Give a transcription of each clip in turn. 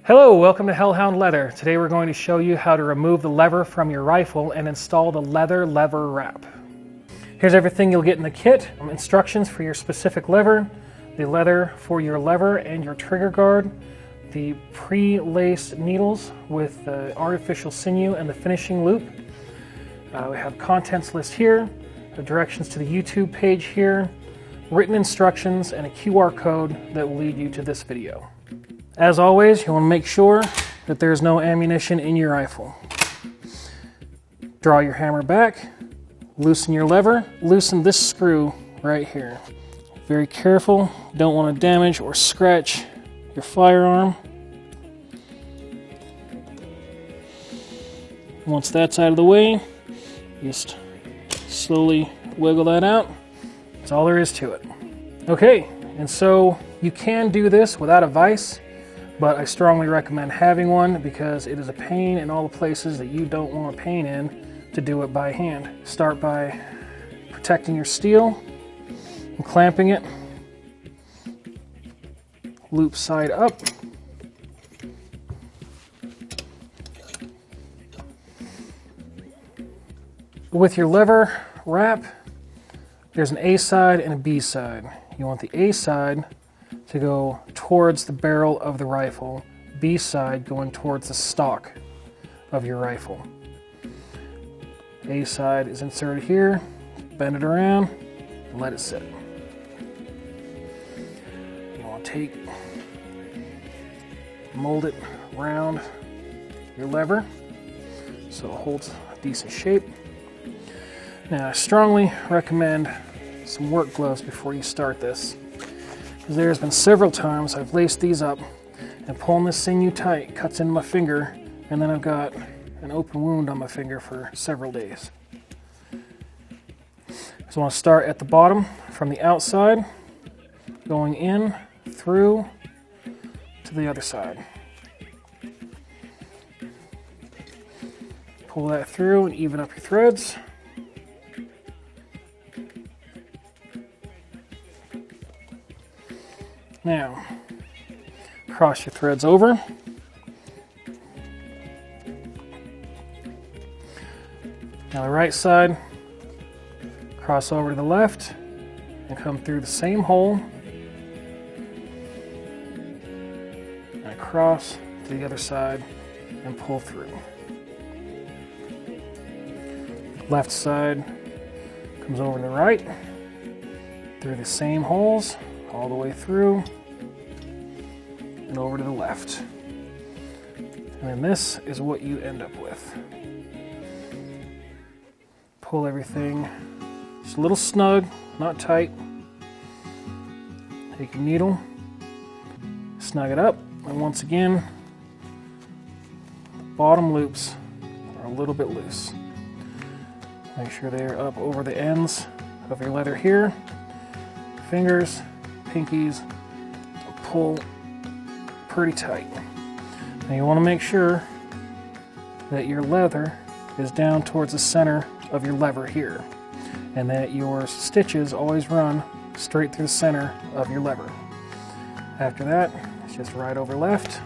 Hello, welcome to Hellhound Leather. Today we're going to show you how to remove the lever from your rifle and install the leather wrap. Here's everything you'll get in the kit. Instructions for your specific lever, the leather for your lever and your trigger guard, the pre-laced needles with the artificial sinew and the finishing loop. We have contents list here, the directions to the YouTube page here, written instructions, and a QR code that will lead you to this video. As always, you want to make sure that there's no ammunition in your rifle. Draw your hammer back, loosen your lever, loosen this screw right here. Very careful, don't want to damage or scratch your firearm. Once that's out of the way, just slowly wiggle that out. That's all there is to it. Okay, and so you can do this without a vise, but I strongly recommend having one because it is a pain in all the places that you don't want a pain in to do it by hand. Start by protecting your steel and clamping it. Loop side up. With your lever wrap, there's an A side and a B side. You want the A side to go towards the barrel of the rifle, B side going towards the stock of your rifle. A side is inserted here, bend it around, and let it sit. You want to mold it around your lever so it holds a decent shape. Now I strongly recommend some work gloves before you start this, because there's been several times I've laced these up and pulling this sinew tight cuts into my finger, and then I've got an open wound on my finger for several days. So I want to start at the bottom from the outside, going in through to the other side. Pull that through and even up your threads. Now, cross your threads over. Now the right side, cross over to the left and come through the same hole and across to the other side and pull through. Left side comes over to the right through the same holes all the way through and over to the left. And then this is what you end up with. Pull everything just a little snug, not tight. Take your needle, snug it up, and once again, the bottom loops are a little bit loose. Make sure they're up over the ends of your leather here. Fingers, pinkies, pull pretty tight. Now you want to make sure that your leather is down towards the center of your lever here, and that your stitches always run straight through the center of your lever. After that, it's just right over left,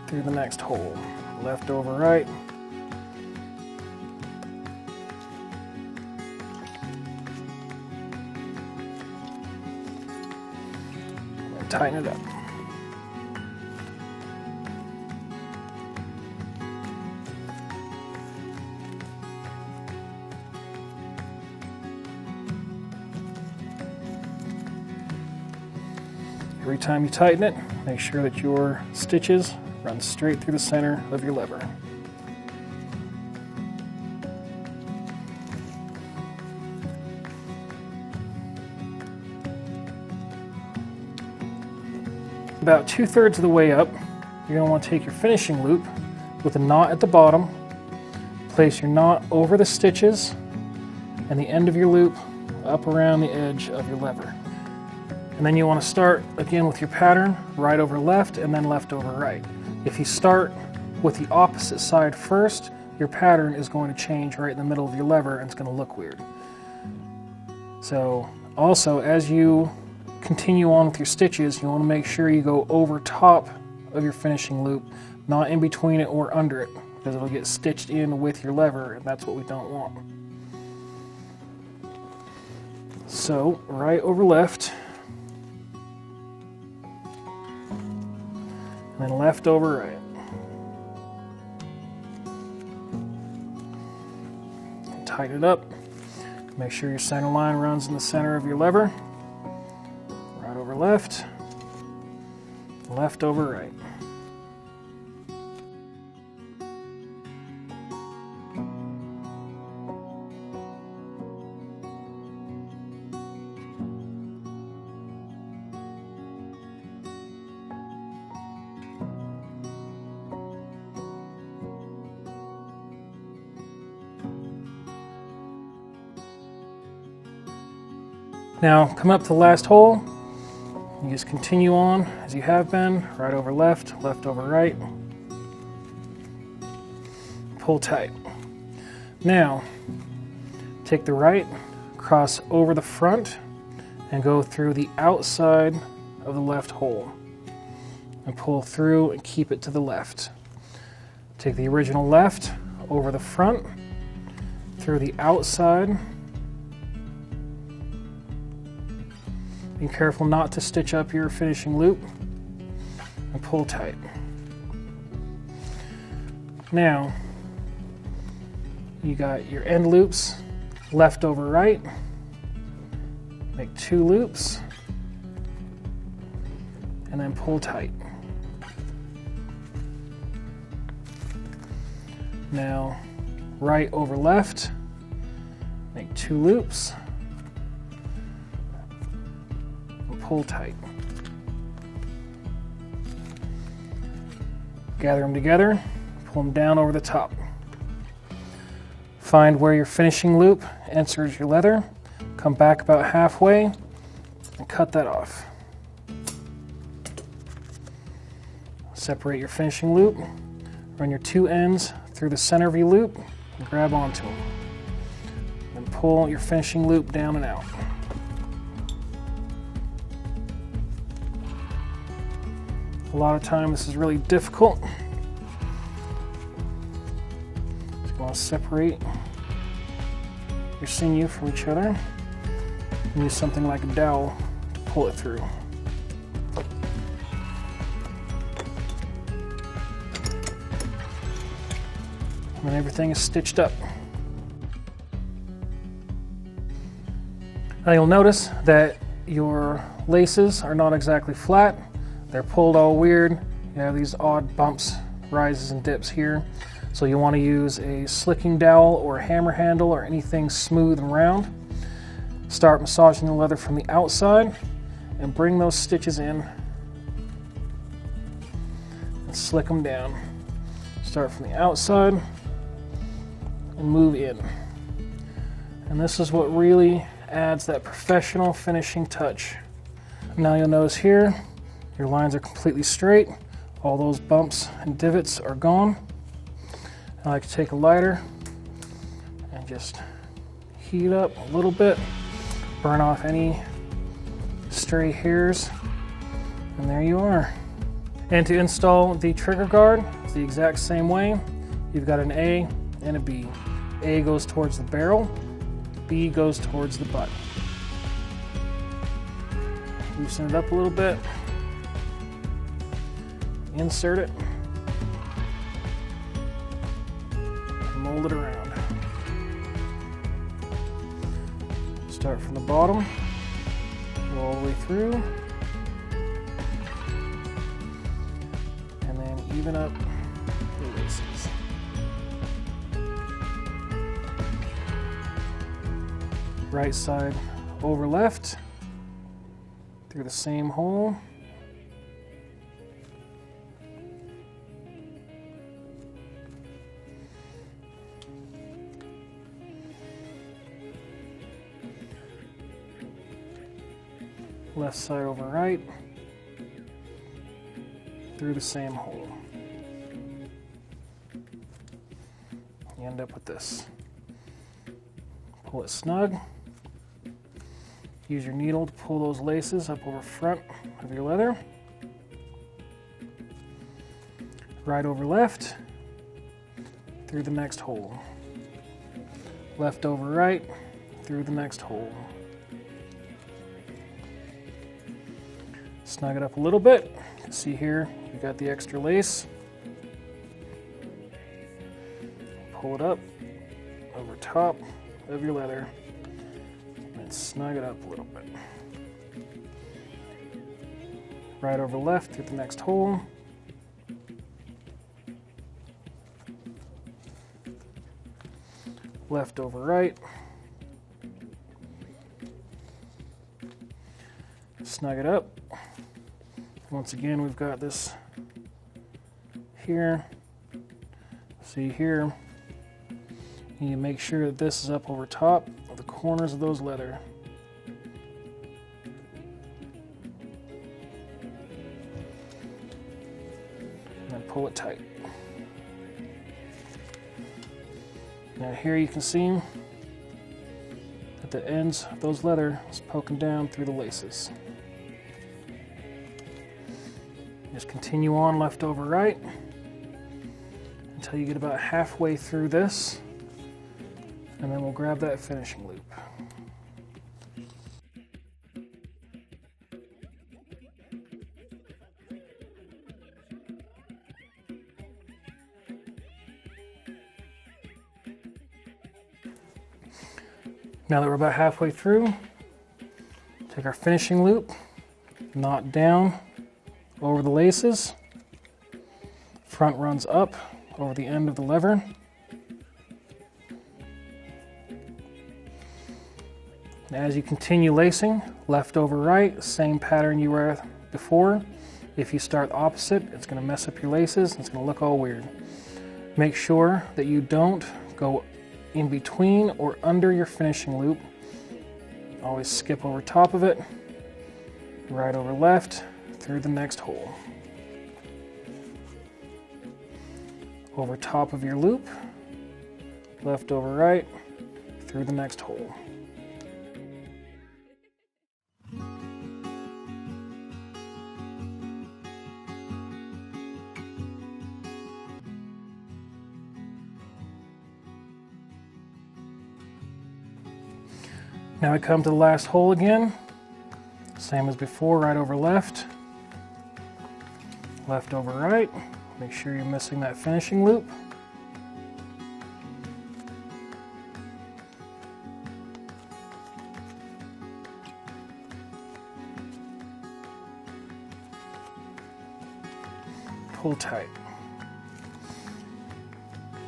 through the next hole, left over right, and tighten it up. Every time you tighten it, make sure that your stitches run straight through the center of your lever. About 2/3 of the way up, you're going to want to take your finishing loop with a knot at the bottom, place your knot over the stitches, and the end of your loop up around the edge of your lever. And then you want to start again with your pattern, right over left and then left over right. If you start with the opposite side first, your pattern is going to change right in the middle of your lever and it's going to look weird. So also, as you continue on with your stitches, you want to make sure you go over top of your finishing loop, not in between it or under it, because it'll get stitched in with your lever, and that's what we don't want. So, right over left, and then left over right. Tighten it up. Make sure your center line runs in the center of your lever. Right over left, left over right. Now come up to the last hole. You just continue on as you have been, right over left, left over right. Pull tight. Now, take the right, cross over the front, and go through the outside of the left hole. And pull through and keep it to the left. Take the original left over the front, through the outside. Be careful not to stitch up your finishing loop, and pull tight. Now, you got your end loops, left over right. Make 2 loops, and then pull tight. Now, right over left, make 2 loops, pull tight. Gather them together, pull them down over the top. Find where your finishing loop enters your leather, come back about halfway, and cut that off. Separate your finishing loop, run your 2 ends through the center of your loop, and grab onto them. Then pull your finishing loop down and out. A lot of time this is really difficult. So you want to separate your sinew from each other and use something like a dowel to pull it through. And then everything is stitched up. Now you'll notice that your laces are not exactly flat. They're pulled all weird. You have these odd bumps, rises and dips here. So you want to use a slicking dowel or a hammer handle or anything smooth and round. Start massaging the leather from the outside and bring those stitches in and slick them down. Start from the outside and move in. And this is what really adds that professional finishing touch. Now you'll notice here, your lines are completely straight. All those bumps and divots are gone. I like to take a lighter and just heat up a little bit, burn off any stray hairs, and there you are. And to install the trigger guard, it's the exact same way. You've got an A and a B. A goes towards the barrel, B goes towards the butt. Loosen it up a little bit. Insert it, and mold it around. Start from the bottom, go all the way through, and then even up the laces. Right side over left, through the same hole. Left side over right, through the same hole. You end up with this. Pull it snug, Use your needle to pull those laces up over front of your leather. Right over left, through the next hole. Left over right, through the next hole. Snug it up a little bit. You can see here, we got the extra lace. Pull it up over top of your leather and snug it up a little bit. Right over left through the next hole. Left over right. Snug it up. Once again, we've got this here. See here. You need to make sure that this is up over top of the corners of those leather. And then pull it tight. Now here you can see that the ends of those leather is poking down through the laces. Just continue on left over right until you get about halfway through this, and then we'll grab that finishing loop. Now that we're about halfway through, take our finishing loop, knot down over the laces, front runs up over the end of the lever. As you continue lacing, left over right, same pattern you were before. If you start opposite, it's going to mess up your laces and it's going to look all weird. Make sure that you don't go in between or under your finishing loop. Always skip over top of it, right over left, through the next hole. Over top of your loop, left over right, through the next hole. Now we come to the last hole again, same as before, right over left, left over right. Make sure you're missing that finishing loop. Pull tight.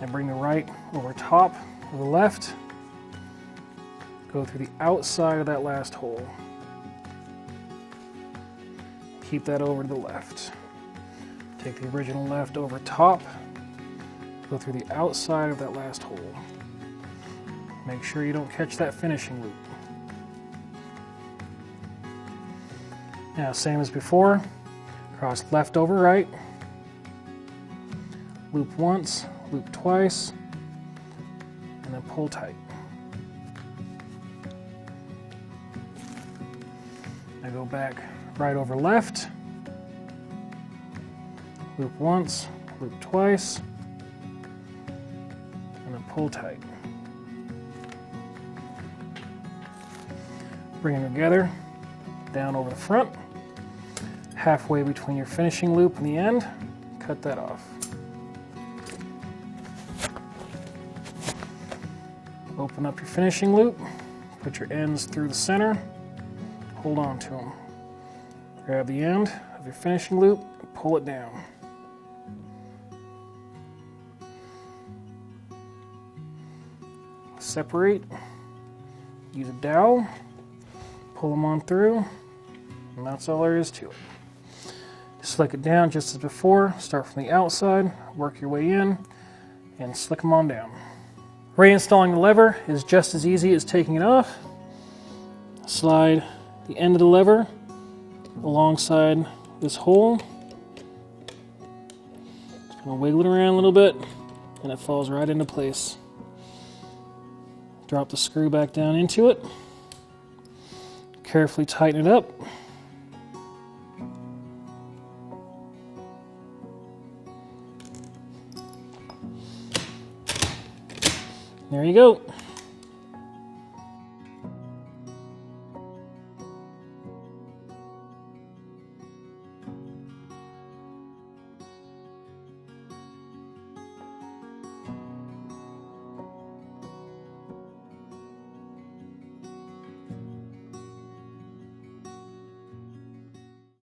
And bring the right over top of the left. Go through the outside of that last hole. Keep that over to the left. Take the original left over top. Go through the outside of that last hole. Make sure you don't catch that finishing loop. Now, same as before, cross left over right. Loop once, loop twice, and then pull tight. I go back right over left, loop once, loop twice, and then pull tight. Bring them together, down over the front, halfway between your finishing loop and the end, cut that off. Open up your finishing loop, put your ends through the center, hold on to them. Grab the end of your finishing loop and pull it down. Separate, use a dowel, pull them on through, and that's all there is to it. Slick it down just as before, start from the outside, work your way in, and slick them on down. Reinstalling the lever is just as easy as taking it off. Slide the end of the lever alongside this hole. Just gonna wiggle it around a little bit and it falls right into place. Drop the screw back down into it. Carefully tighten it up. There you go.